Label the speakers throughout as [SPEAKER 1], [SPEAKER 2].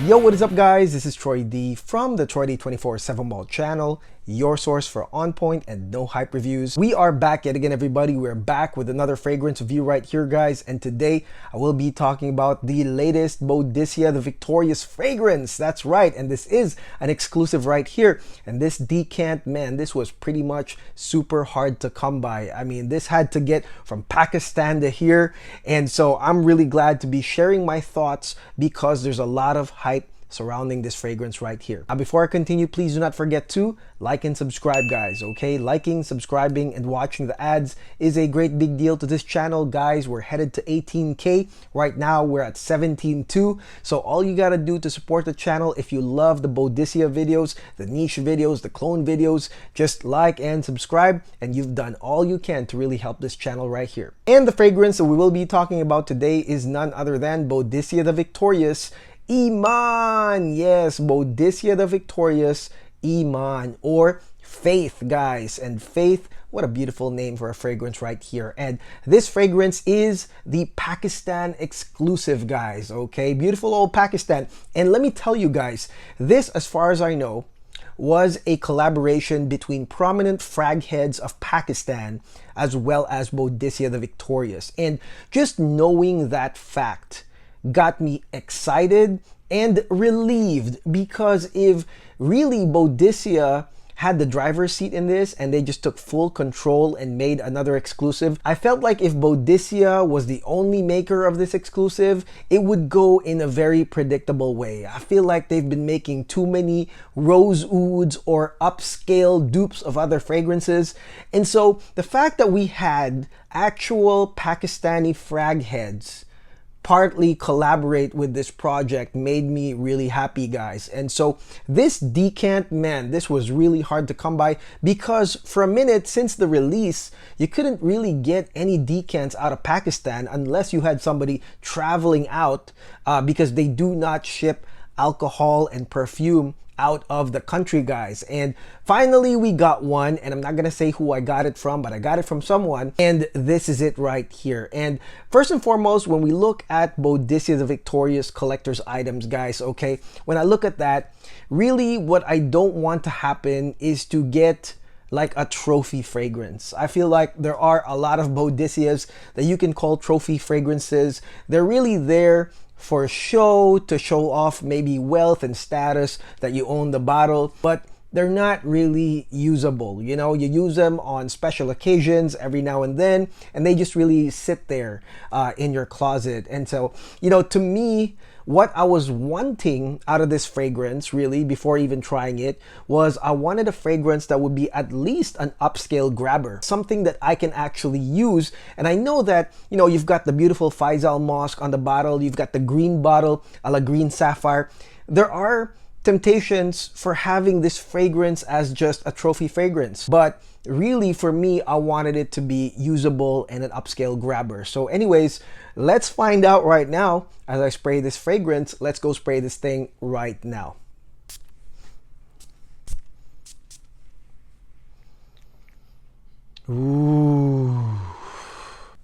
[SPEAKER 1] Yo, what is up guys? This is Troy D from the Troy D 24/7 Ball channel, your source for on point and no hype reviews. We are back yet again, everybody. We're back with another fragrance review right here, guys. And today I will be talking about the latest Boadicea the Victorious fragrance. That's right. And this is an exclusive right here. And this decant, man, this was pretty much super hard to come by. I mean, this had to get from Pakistan to here. And so I'm really glad to be sharing my thoughts because there's a lot of hype surrounding this fragrance right here. Now, before I continue, please do not forget to like and subscribe, guys, okay? Liking, subscribing, and watching the ads is a great big deal to this channel, guys. We're headed to 18K. Right now, we're at 17.2. So all you gotta do to support the channel, if you love the Boadicea videos, the niche videos, the clone videos, just like and subscribe, and you've done all you can to really help this channel right here. And the fragrance that we will be talking about today is none other than Boadicea the Victorious Emaan. Yes, Boadicea the Victorious Emaan, or Faith, guys. And Faith, what a beautiful name for a fragrance right here. And this fragrance is the Pakistan exclusive, guys, okay? Beautiful old Pakistan. And let me tell you guys, this, as far as I know, was a collaboration between prominent frag heads of Pakistan as well as Boadicea the Victorious. And just knowing that fact got me excited and relieved, because if really Boadicea had the driver's seat in this and they just took full control and made another exclusive, I felt like if Boadicea was the only maker of this exclusive, it would go in a very predictable way. I feel like they've been making too many rose ouds or upscale dupes of other fragrances. And so the fact that we had actual Pakistani frag heads partly collaborate with this project made me really happy, guys. And so this decant, man, this was really hard to come by, because for a minute since the release, you couldn't really get any decants out of Pakistan unless you had somebody traveling out, because they do not ship alcohol and perfume out of the country, guys. And finally we got one, and I'm not gonna say who I got it from, but I got it from someone, and this is it right here. And first and foremost, when we look at Boadicea the Victorious collector's items, guys, okay, when I look at that, really what I don't want to happen is to get like a trophy fragrance. I feel like there are a lot of Boadiceas that you can call trophy fragrances. They're really there for show, to show off maybe wealth and status that you own the bottle, but they're not really usable. You know, you use them on special occasions every now and then, and they just really sit there in your closet. And so, you know, to me, what I was wanting out of this fragrance, really, before even trying it, was I wanted a fragrance that would be at least an upscale grabber, something that I can actually use. And I know that, you know, you've got the beautiful Faisal Mosque on the bottle, you've got the green bottle, a la green sapphire. There are temptations for having this fragrance as just a trophy fragrance, but really for me, I wanted it to be usable and an upscale grabber. So anyways, let's find out right now as I spray this fragrance. Let's go spray this thing right now. Ooh.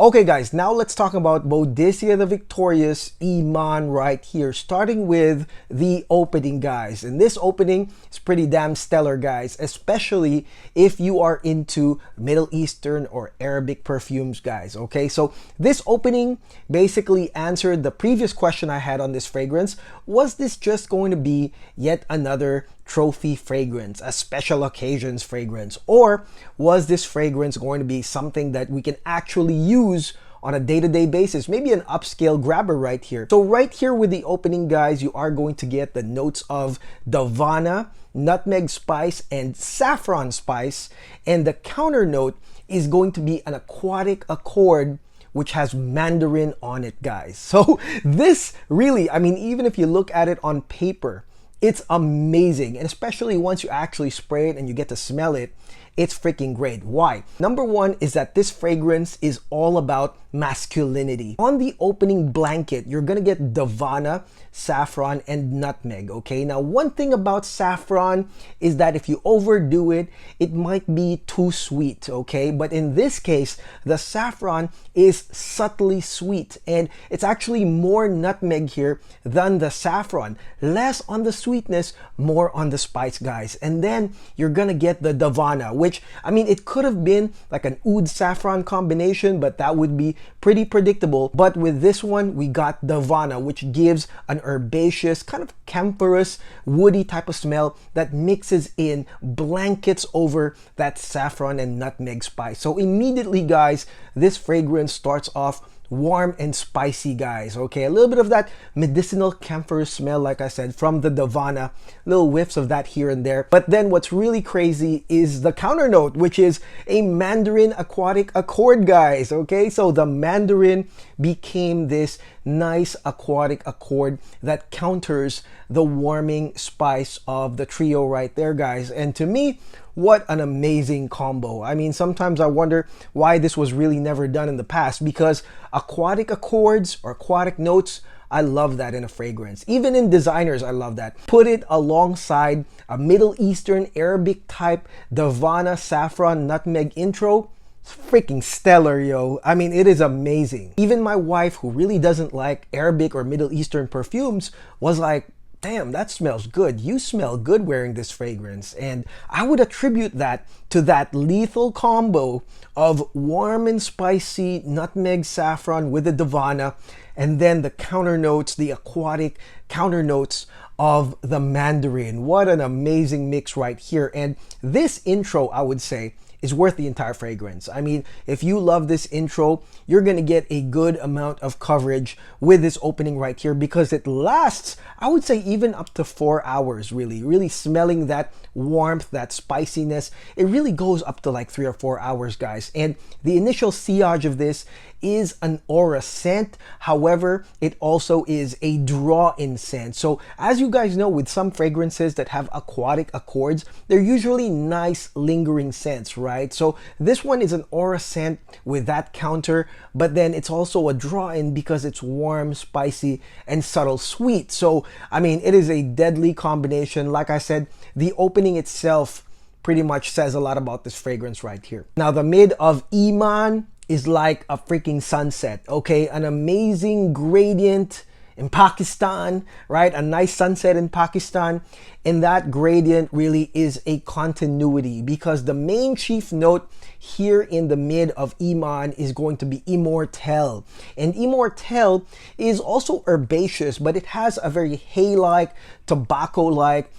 [SPEAKER 1] Okay guys, now let's talk about Boadicea the Victorious Emaan right here, starting with the opening, guys. And this opening is pretty damn stellar, guys, especially if you are into Middle Eastern or Arabic perfumes, guys, okay? So this opening basically answered the previous question I had on this fragrance. Was this just going to be yet another trophy fragrance, a special occasions fragrance, or was this fragrance going to be something that we can actually use on a day-to-day basis, maybe an upscale grabber right here? So right here with the opening, guys, you are going to get the notes of Davana, nutmeg spice, and saffron spice, and the counter note is going to be an aquatic accord which has mandarin on it, guys. So this really, I mean, even if you look at it on paper, it's amazing. And especially once you actually spray it and you get to smell it, it's freaking great. Why? Number one is that this fragrance is all about masculinity. On the opening blanket, you're gonna get Davana, saffron, and nutmeg, okay? Now, one thing about saffron is that if you overdo it, it might be too sweet, okay? But in this case, the saffron is subtly sweet, and it's actually more nutmeg here than the saffron. Less on the sweetness, more on the spice, guys. And then you're gonna get the Davana, which, I mean, it could have been like an oud saffron combination, but that would be pretty predictable. But with this one, we got Davana, which gives an herbaceous, kind of camphorous, woody type of smell that mixes in, blankets over that saffron and nutmeg spice. So immediately, guys, this fragrance starts off warm and spicy, guys. Okay, a little bit of that medicinal camphor smell, like I said, from the Davana, little whiffs of that here and there. But then what's really crazy is the counter note, which is a mandarin aquatic accord, guys. Okay, so the mandarin became this nice aquatic accord that counters the warming spice of the trio right there, guys. And to me, what an amazing combo. I mean, sometimes I wonder why this was really never done in the past, because aquatic accords or aquatic notes, I love that in a fragrance. Even in designers, I love that. Put it alongside a Middle Eastern Arabic type Davana, saffron, nutmeg intro. It's freaking stellar, yo. I mean, it is amazing. Even my wife, who really doesn't like Arabic or Middle Eastern perfumes, was like, damn, that smells good. You smell good wearing this fragrance. And I would attribute that to that lethal combo of warm and spicy nutmeg saffron with the Davana, and then the counter notes, the aquatic counter notes of the mandarin. What an amazing mix right here. And this intro, I would say, is worth the entire fragrance. I mean, if you love this intro, you're gonna get a good amount of coverage with this opening right here, because it lasts, I would say, even up to 4 hours, really smelling that warmth, that spiciness. It really goes up to like 3 or 4 hours, guys. And the initial sillage of this is an aura scent. However, it also is a draw-in scent. So as you guys know, with some fragrances that have aquatic accords, they're usually nice lingering scents, right? So this one is an aura scent with that counter, but then it's also a draw-in because it's warm, spicy, and subtle sweet. So, I mean, it is a deadly combination. Like I said, the opening itself pretty much says a lot about this fragrance right here. Now, the mid of Emaan is like a freaking sunset, okay? An amazing gradient in Pakistan, right? A nice sunset in Pakistan. And that gradient really is a continuity, because the main chief note here in the mid of Emaan is going to be Immortelle. And Immortelle is also herbaceous, but it has a very hay-like, tobacco-like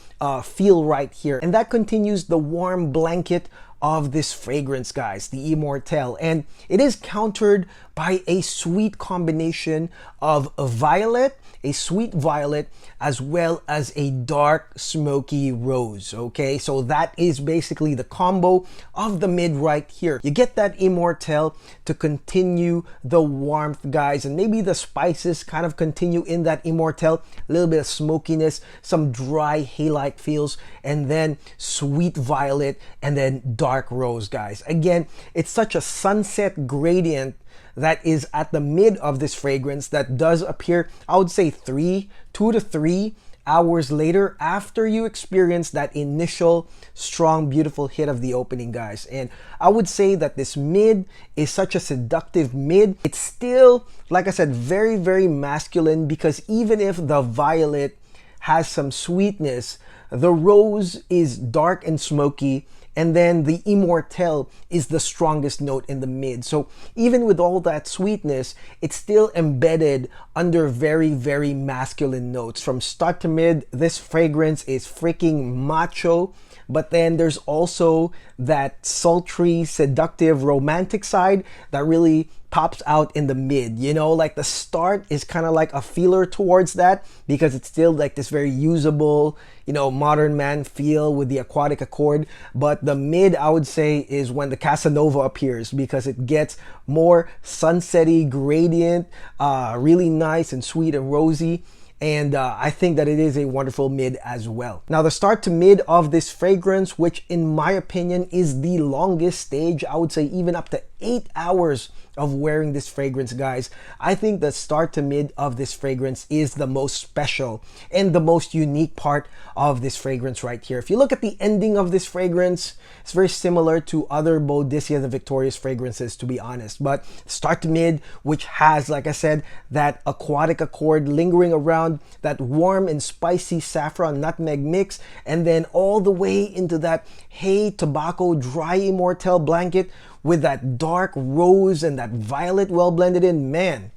[SPEAKER 1] feel right here. And that continues the warm blanket of this fragrance, guys, the Immortelle. And it is countered by a sweet combination of a violet, a sweet violet, as well as a dark smoky rose. Okay, so that is basically the combo of the mid right here. You get that Immortelle to continue the warmth, guys, and maybe the spices kind of continue in that Immortelle, a little bit of smokiness, some dry hay-like feels, and then sweet violet, and then dark rose, guys. Again, it's such a sunset gradient that is at the mid of this fragrance that does appear, I would say 2 to 3 hours later after you experience that initial strong, beautiful hit of the opening, guys. And I would say that this mid is such a seductive mid. It's still, like I said, very masculine, because even if the violet has some sweetness, the rose is dark and smoky, and then the Immortelle is the strongest note in the mid. So even with all that sweetness, it's still embedded under very masculine notes. From start to mid, this fragrance is freaking macho, but then there's also that sultry, seductive, romantic side that really pops out in the mid. You know, like the start is kind of like a feeler towards that, because it's still like this very usable, you know, modern man feel with the aquatic accord. But the mid, I would say, is when the Casanova appears, because it gets more sunsetty gradient, really nice and sweet and rosy. And I think that it is a wonderful mid as well. Now the start to mid of this fragrance, which in my opinion is the longest stage, I would say even up to 8 hours of wearing this fragrance, guys. I think the start to mid of this fragrance is the most special and the most unique part of this fragrance right here. If you look at the ending of this fragrance, it's very similar to other Boadicea the Victorious fragrances, to be honest. But start to mid, which has, like I said, that aquatic accord lingering around, that warm and spicy saffron nutmeg mix, and then all the way into that hay tobacco dry immortelle blanket with that dark rose and that violet well blended in. Man,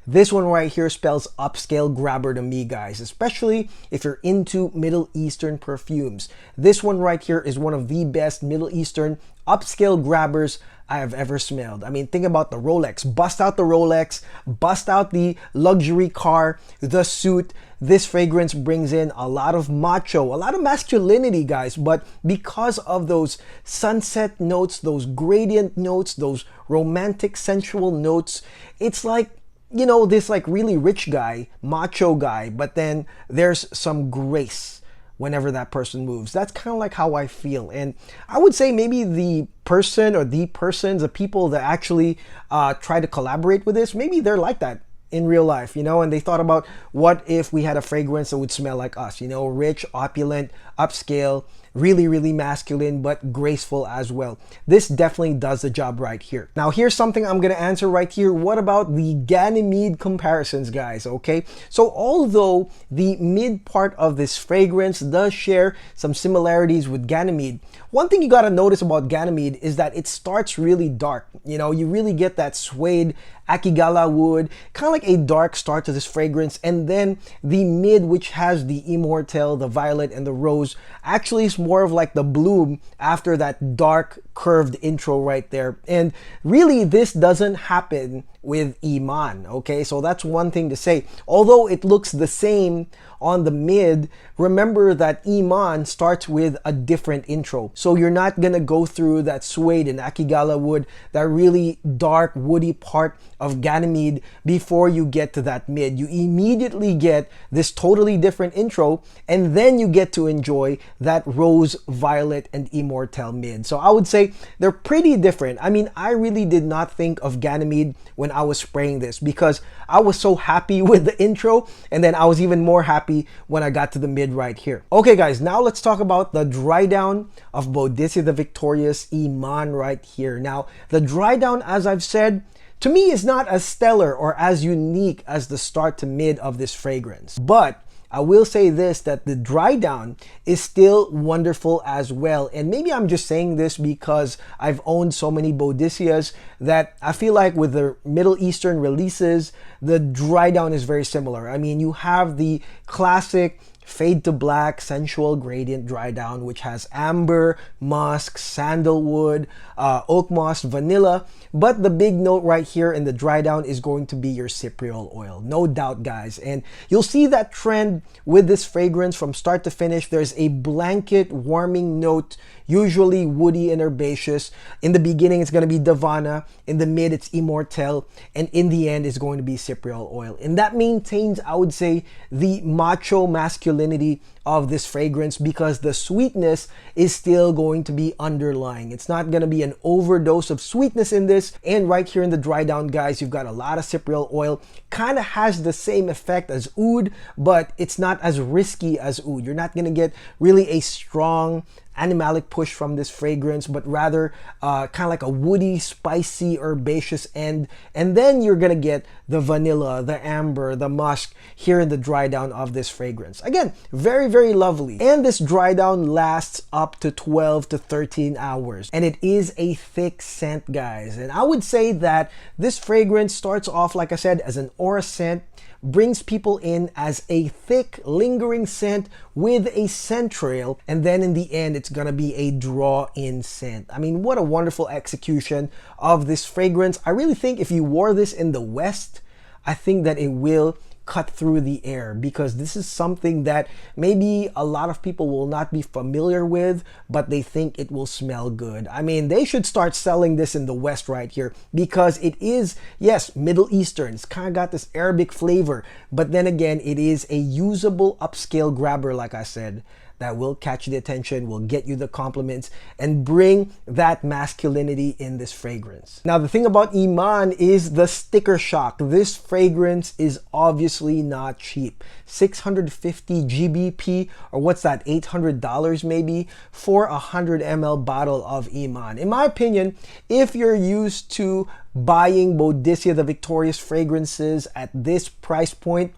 [SPEAKER 1] this one right here spells upscale grabber to me, guys, especially if you're into Middle Eastern perfumes. This one right here is one of the best Middle Eastern upscale grabbers I have ever smelled. I mean, think about the Rolex. Bust out the Rolex, bust out the luxury car, the suit. This fragrance brings in a lot of macho, a lot of masculinity, guys. But because of those sunset notes, those gradient notes, those romantic, sensual notes, it's like, you know, this like really rich guy, macho guy, but then there's some grace whenever that person moves. That's kind of like how I feel. And I would say maybe the person or the persons, the people that actually try to collaborate with this, maybe they're like that in real life, you know, and they thought about what if we had a fragrance that would smell like us, you know, rich, opulent, upscale, really, really masculine, but graceful as well. This definitely does the job right here. Now, here's something I'm going to answer right here. What about the Ganymede comparisons, guys? Okay, so although the mid part of this fragrance does share some similarities with Ganymede, one thing you got to notice about Ganymede is that it starts really dark. You know, you really get that suede Akigala wood, kind of like a dark start to this fragrance, and then the mid, which has the immortelle, the violet, and the rose, actually is more of like the bloom after that dark curved intro right there. And really, this doesn't happen with Emaan, okay? So that's one thing to say. Although it looks the same on the mid, remember that Emaan starts with a different intro. So you're not gonna go through that suede and Akigala wood, that really dark woody part of Ganymede before you get to that mid. You immediately get this totally different intro, and then you get to enjoy that rose, violet, and immortelle mid. So I would say they're pretty different. I mean, I really did not think of Ganymede when I was spraying this because I was so happy with the intro, and then I was even more happy when I got to the mid right here. Okay guys, now let's talk about the Drydown of Boadicea the Victorious Emaan right here. Now, the Drydown, as I've said, to me is not as stellar or as unique as the start to mid of this fragrance. But I will say this, that the Drydown is still wonderful as well. And maybe I'm just saying this because I've owned so many Boadiceas that I feel like with the Middle Eastern releases, the Drydown is very similar. I mean, you have the classic fade to black sensual gradient Drydown, which has amber, musk, sandalwood, oak moss, vanilla. But the big note right here in the Drydown is going to be your cypriol oil, no doubt, guys. And you'll see that trend with this fragrance from start to finish. There's a blanket warming note, usually woody and herbaceous. In the beginning, it's going to be Davana. In the mid, it's immortelle. And in the end, it's going to be cypriol oil. And that maintains, I would say, the macho masculinity of this fragrance because the sweetness is still going to be underlying. It's not going to be an overdose of sweetness in this. And right here in the Drydown, guys, you've got a lot of cypriol oil. Kind of has the same effect as oud, but it's not as risky as oud. You're not going to get really a strong animalic push from this fragrance, but rather kind of like a woody, spicy, herbaceous end. And then you're gonna get the vanilla, the amber, the musk here in the Drydown of this fragrance. Again, very, very lovely. And this Drydown lasts up to 12 to 13 hours. And it is a thick scent, guys. And I would say that this fragrance starts off, like I said, as an aura scent, brings people in as a thick, lingering scent with a scent trail, and then in the end, it's gonna be a draw-in scent. I mean, what a wonderful execution of this fragrance. I really think if you wore this in the West, I think that it will cut through the air, because this is something that maybe a lot of people will not be familiar with, but they think it will smell good. I mean, they should start selling this in the West right here, because it is, yes, Middle Eastern. It's kind of got this Arabic flavor, but then again, it is a usable upscale grabber, like I said, that will catch the attention, will get you the compliments, and bring that masculinity in this fragrance. Now, the thing about Emaan is the sticker shock. This fragrance is obviously not cheap. 650 GBP, or what's that, $800 maybe, for a 100 ml bottle of Emaan. In my opinion, if you're used to buying Boadicea the Victorious fragrances at this price point,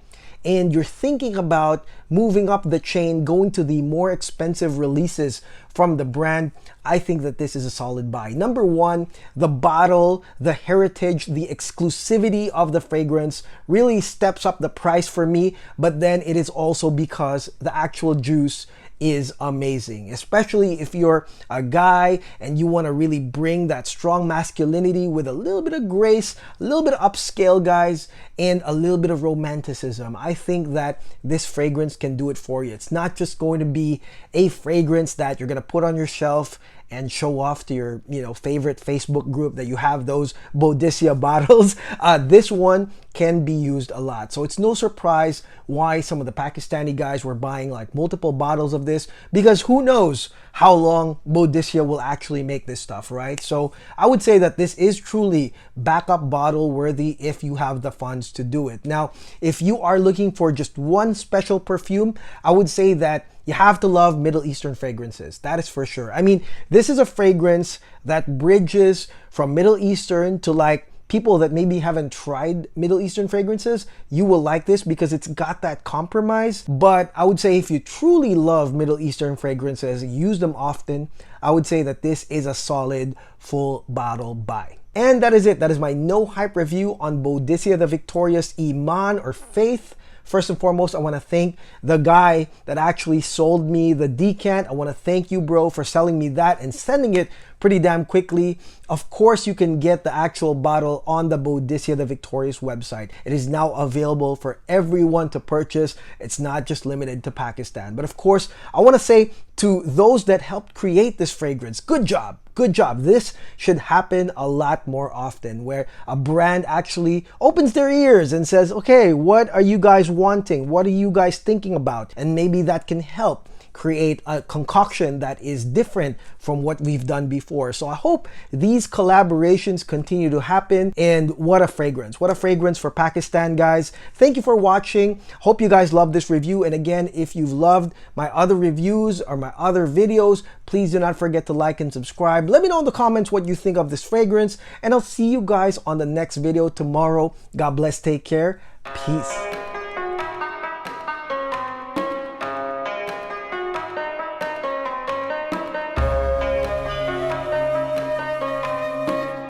[SPEAKER 1] and you're thinking about moving up the chain, going to the more expensive releases from the brand, I think that this is a solid buy. Number one, the bottle, the heritage, the exclusivity of the fragrance really steps up the price for me, but then it is also because the actual juice is amazing, especially if you're a guy and you want to really bring that strong masculinity with a little bit of grace, a little bit of upscale, guys, and a little bit of romanticism. I think that this fragrance can do it for you. It's not just going to be a fragrance that you're going to put on your shelf and show off to your, favorite Facebook group that you have those Boadicea bottles. This one can be used a lot. So it's no surprise why some of the Pakistani guys were buying like multiple bottles of this, because who knows how long Boadicea will actually make this stuff, right? So I would say that this is truly backup bottle worthy if you have the funds to do it. Now, if you are looking for just one special perfume, I would say that you have to love Middle Eastern fragrances. That is for sure. I mean, this is a fragrance that bridges from Middle Eastern to like people that maybe haven't tried Middle Eastern fragrances. You will like this because it's got that compromise. But I would say if you truly love Middle Eastern fragrances, use them often, I would say that this is a solid full bottle buy. And that is it. That is my no hype review on Boadicea the Victorious Emaan, or Faith. First and foremost, I want to thank the guy that actually sold me the decant. I want to thank you, bro, for selling me that and sending it pretty damn quickly. Of course, you can get the actual bottle on the Boadicea the Victorious website. It is now available for everyone to purchase. It's not just limited to Pakistan. But of course, I want to say to those that helped create this fragrance, good job. Good job. This should happen a lot more often, where a brand actually opens their ears and says, okay, what are you guys wanting? What are you guys thinking about? And maybe that can help create a concoction that is different from what we've done before. So I hope these collaborations continue to happen. And what a fragrance. What a fragrance for Pakistan, guys. Thank you for watching. Hope you guys love this review. And again, if you've loved my other reviews or my other videos, please do not forget to like and subscribe. Let me know in the comments what you think of this fragrance. And I'll see you guys on the next video tomorrow. God bless. Take care. Peace.